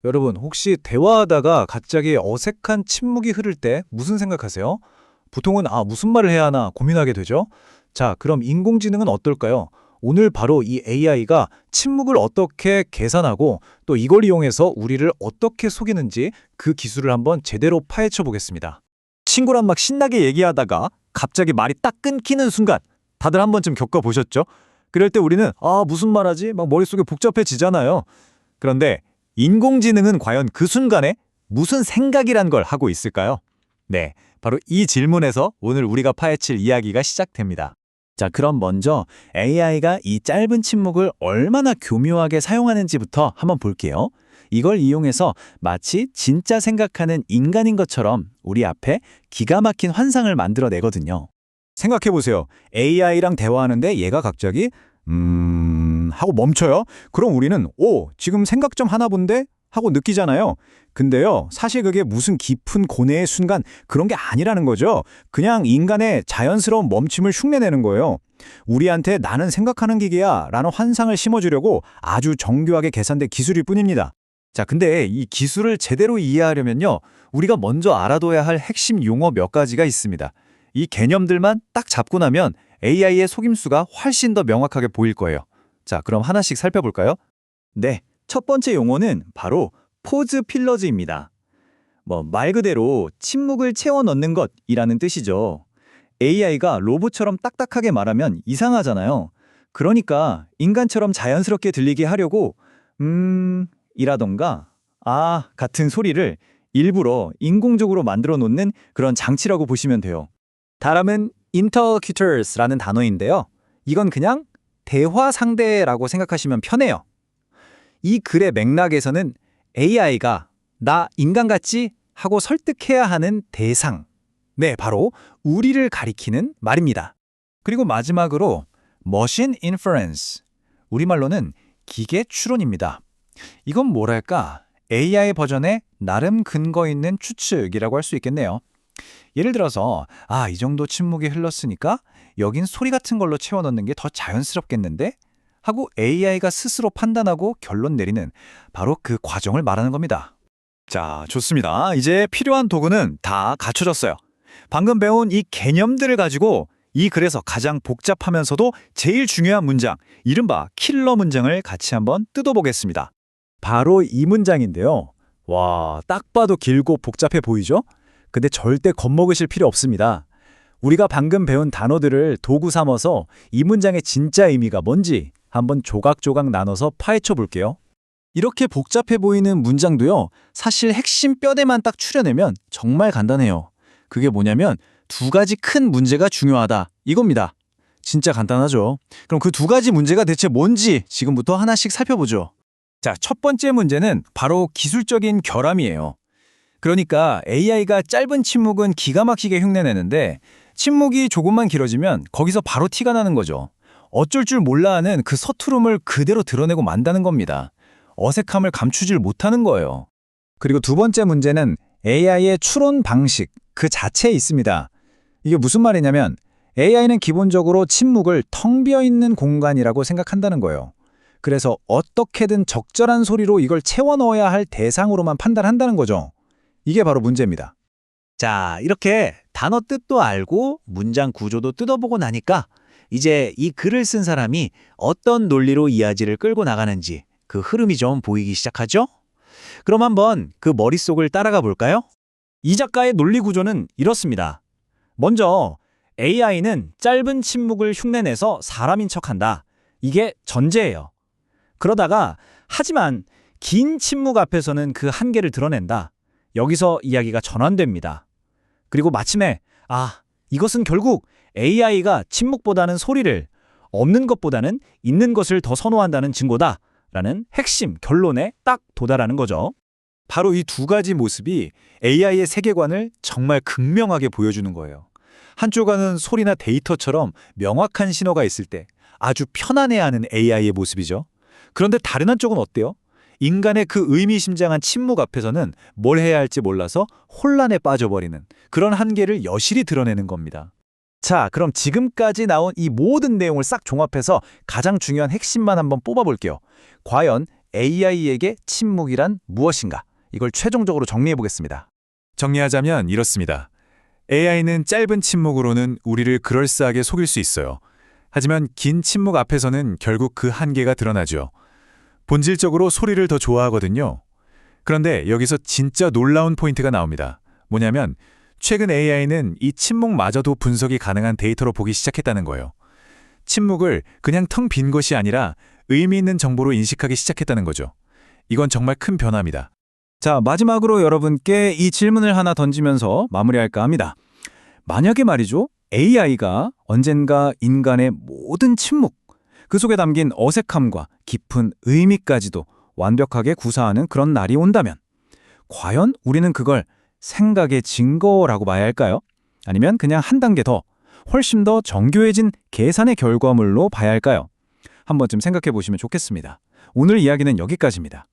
여러분, 혹시 대화하다가 갑자기 어색한 침묵이 흐를 때 무슨 생각하세요? 보통은 무슨 말을 해야 하나 고민하게 되죠? 자, 그럼 인공지능은 어떨까요? 오늘 바로 이 AI가 침묵을 어떻게 계산하고 또 이걸 이용해서 우리를 어떻게 속이는지 그 기술을 한번 제대로 파헤쳐 보겠습니다. 친구랑 막 신나게 얘기하다가 갑자기 말이 딱 끊기는 순간 다들 한 번쯤 겪어보셨죠? 그럴 때 우리는 무슨 말하지? 막 머릿속에 복잡해지잖아요. 그런데 인공지능은 과연 그 순간에 무슨 생각이란 걸 하고 있을까요? 네, 바로 이 질문에서 오늘 우리가 파헤칠 이야기가 시작됩니다. 자, 그럼 먼저 AI가 이 짧은 침묵을 얼마나 교묘하게 사용하는지부터 한번 볼게요. 이걸 이용해서 마치 진짜 생각하는 인간인 것처럼 우리 앞에 기가 막힌 환상을 만들어내거든요. 생각해보세요. AI랑 대화하는데 얘가 갑자기 하고 멈춰요. 그럼 우리는 지금 생각 좀 하나 본데? 하고 느끼잖아요. 근데요, 사실 그게 무슨 깊은 고뇌의 순간 그런 게 아니라는 거죠. 그냥 인간의 자연스러운 멈춤을 흉내내는 거예요. 우리한테 나는 생각하는 기계야 라는 환상을 심어주려고 아주 정교하게 계산된 기술일 뿐입니다. 자, 근데 이 기술을 제대로 이해하려면요, 우리가 먼저 알아둬야 할 핵심 용어 몇 가지가 있습니다. 이 개념들만 딱 잡고 나면 AI의 속임수가 훨씬 더 명확하게 보일 거예요. 자, 그럼 하나씩 살펴볼까요? 네, 첫 번째 용어는 바로 포즈 필러즈입니다. 말 그대로 침묵을 채워 넣는 것이라는 뜻이죠. AI가 로봇처럼 딱딱하게 말하면 이상하잖아요. 그러니까 인간처럼 자연스럽게 들리게 하려고 이라던가 같은 소리를 일부러 인공적으로 만들어 놓는 그런 장치라고 보시면 돼요. 다음은 interlocutors.라는 단어인데요. 이건 그냥 대화 상대라고 생각하시면 편해요. 이 글의 맥락에서는 AI가 나 인간 같지? 하고 설득해야 하는 대상. 네, 바로 우리를 가리키는 말입니다. 그리고 마지막으로 machine inference. 우리말로는 기계 추론입니다. 이건 뭐랄까? AI 버전의 나름 근거 있는 추측이라고 할 수 있겠네요. 예를 들어서 이 정도 침묵이 흘렀으니까 여긴 소리 같은 걸로 채워넣는 게 더 자연스럽겠는데? 하고 AI가 스스로 판단하고 결론 내리는 바로 그 과정을 말하는 겁니다. 자, 좋습니다. 이제 필요한 도구는 다 갖춰졌어요. 방금 배운 이 개념들을 가지고 이 글에서 가장 복잡하면서도 제일 중요한 문장, 이른바 킬러 문장을 같이 한번 뜯어보겠습니다. 바로 이 문장인데요. 와, 딱 봐도 길고 복잡해 보이죠? 근데 절대 겁먹으실 필요 없습니다. 우리가 방금 배운 단어들을 도구 삼아서 이 문장의 진짜 의미가 뭔지 한번 조각조각 나눠서 파헤쳐 볼게요. 이렇게 복잡해 보이는 문장도요, 사실 핵심 뼈대만 딱 추려내면 정말 간단해요. 그게 뭐냐면 두 가지 큰 문제가 중요하다, 이겁니다. 진짜 간단하죠? 그럼 그 두 가지 문제가 대체 뭔지 지금부터 하나씩 살펴보죠. 자, 첫 번째 문제는 바로 기술적인 결함이에요. 그러니까 AI가 짧은 침묵은 기가 막히게 흉내내는데 침묵이 조금만 길어지면 거기서 바로 티가 나는 거죠. 어쩔 줄 몰라 하는 그 서투름을 그대로 드러내고 만다는 겁니다. 어색함을 감추질 못하는 거예요. 그리고 두 번째 문제는 AI의 추론 방식 그 자체에 있습니다. 이게 무슨 말이냐면 AI는 기본적으로 침묵을 텅 비어 있는 공간이라고 생각한다는 거예요. 그래서 어떻게든 적절한 소리로 이걸 채워 넣어야 할 대상으로만 판단한다는 거죠. 이게 바로 문제입니다. 자, 이렇게 단어 뜻도 알고 문장 구조도 뜯어보고 나니까 이제 이 글을 쓴 사람이 어떤 논리로 이야기를 끌고 나가는지 그 흐름이 좀 보이기 시작하죠? 그럼 한번 그 머릿속을 따라가 볼까요? 이 작가의 논리 구조는 이렇습니다. 먼저 AI는 짧은 침묵을 흉내내서 사람인 척한다. 이게 전제예요. 그러다가 하지만 긴 침묵 앞에서는 그 한계를 드러낸다. 여기서 이야기가 전환됩니다. 그리고 마침내 이것은 결국 AI가 침묵보다는 소리를, 없는 것보다는 있는 것을 더 선호한다는 증거다 라는 핵심 결론에 딱 도달하는 거죠. 바로 이 두 가지 모습이 AI의 세계관을 정말 극명하게 보여주는 거예요. 한쪽은 소리나 데이터처럼 명확한 신호가 있을 때 아주 편안해하는 AI의 모습이죠. 그런데 다른 한쪽은 어때요? 인간의 그 의미심장한 침묵 앞에서는 뭘 해야 할지 몰라서 혼란에 빠져버리는 그런 한계를 여실히 드러내는 겁니다. 자, 그럼 지금까지 나온 이 모든 내용을 싹 종합해서 가장 중요한 핵심만 한번 뽑아볼게요. 과연 AI에게 침묵이란 무엇인가? 이걸 최종적으로 정리해 보겠습니다. 정리하자면 이렇습니다. AI는 짧은 침묵으로는 우리를 그럴싸하게 속일 수 있어요. 하지만 긴 침묵 앞에서는 결국 그 한계가 드러나죠. 본질적으로 소리를 더 좋아하거든요. 그런데 여기서 진짜 놀라운 포인트가 나옵니다. 뭐냐면 최근 AI는 이 침묵마저도 분석이 가능한 데이터로 보기 시작했다는 거예요. 침묵을 그냥 텅 빈 것이 아니라 의미 있는 정보로 인식하기 시작했다는 거죠. 이건 정말 큰 변화입니다. 자, 마지막으로 여러분께 이 질문을 하나 던지면서 마무리할까 합니다. 만약에 말이죠, AI가 언젠가 인간의 모든 침묵, 그 속에 담긴 어색함과 깊은 의미까지도 완벽하게 구사하는 그런 날이 온다면 과연 우리는 그걸 생각의 증거라고 봐야 할까요? 아니면 그냥 한 단계 더, 훨씬 더 정교해진 계산의 결과물로 봐야 할까요? 한 번쯤 생각해 보시면 좋겠습니다. 오늘 이야기는 여기까지입니다.